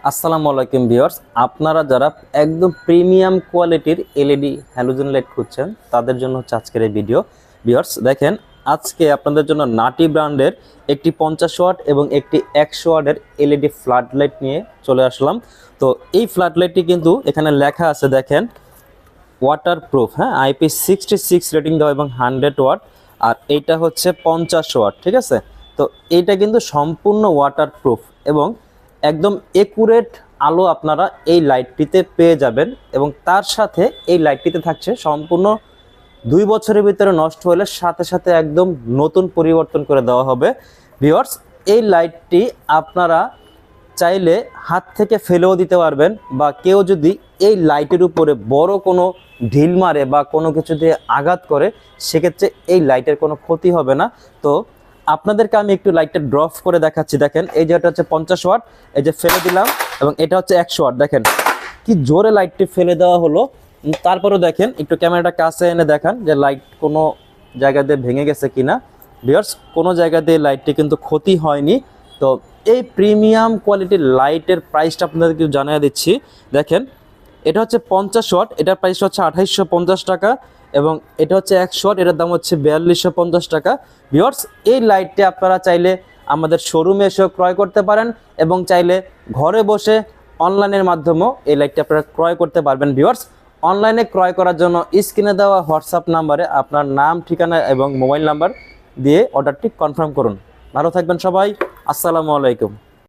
আসসালামু আলাইকুম ভিউয়ার্স, আপনারা যারা একদম প্রিমিয়াম কোয়ালিটির এলইডি হ্যালোজেন লাইট খুঁজছেন তাদের জন্য হচ্ছে আজকের এই ভিডিও। ভিউয়ার্স দেখেন, আজকে আপনাদের জন্য নাটি ব্র্যান্ডের একটি 50 ওয়াট এবং একটি 100 ওয়াটের এলইডি ফ্ল্যাট লাইট নিয়ে চলে আসলাম। তো এই ফ্ল্যাট লাইটটি কিন্তু এখানে লেখা আছে দেখেন, ওয়াটারপ্রুফ, হ্যাঁ, IP66 রেটিং দেওয়া এবং 100 ওয়াট, আর এইটা হচ্ছে 50 ওয়াট, ঠিক আছে। তো এইটা কিন্তু সম্পূর্ণ ওয়াটারপ্রুফ এবং একদম একুরেট আলো আপনারা এই লাইটটিতে পেয়ে যাবেন এবং তার সাথে এই লাইটটিতে থাকছে সম্পূর্ণ 2 বছরের ভিতরে নষ্ট হলে সাথে সাথে একদম নতুন পরিবর্তন করে দেওয়া হবে। ভিউয়ার্স, এই লাইটটি আপনারা চাইলে হাত থেকে ফেলেও দিতে পারবেন, বা কেউ যদি এই লাইটের উপরে বড় কোনো ঢিল মারে বা কোনো কিছু দিয়ে আঘাত করে সেক্ষেত্রে এই লাইটের কোনো ক্ষতি হবে না। তো আপনাদেরকে আমি একটু লাইটটা ড্রপ করে দেখাচ্ছি। দেখেন, এই যে এটা হচ্ছে 50 ওয়াট, এই যে ফেলে দিলাম, এবং এটা হচ্ছে 100 ওয়াট। দেখেন কি জোরে লাইটটি ফেলে দেওয়া হলো। তারপরেও দেখেন, একটু ক্যামেরাটা কাছে এনে দেখান যে লাইট কোনো জায়গা দিয়ে ভেঙে গেছে কিনা। ভিউয়ার্স, কোনো জায়গা দিয়ে লাইটটি কিন্তু ক্ষতি হয়নি। তো এই প্রিমিয়াম কোয়ালিটির লাইটের প্রাইসটা আপনাদেরকে জানিয়ে দিচ্ছি। দেখেন, এটা হচ্ছে 50 ওয়াট, এটার প্রাইস হচ্ছে 2850 টাকা, এবং এটা হচ্ছে 100 ওয়াট, এটার দাম হচ্ছে 4250 টাকা। ভিউয়ার্স, এই লাইটটি আপনারা চাইলে আমাদের শোরুমে এসেও ক্রয় করতে পারেন এবং চাইলে ঘরে বসে অনলাইনের মাধ্যমেও এই লাইটটি আপনারা ক্রয় করতে পারবেন। ভিউয়ার্স, অনলাইনে ক্রয় করার জন্য স্ক্রিনে দেওয়া হোয়াটসঅ্যাপ নাম্বারে আপনার নাম, ঠিকানা এবং মোবাইল নাম্বার দিয়ে অর্ডারটি কনফার্ম করুন। ভালো থাকবেন সবাই। আসসালামু আলাইকুম।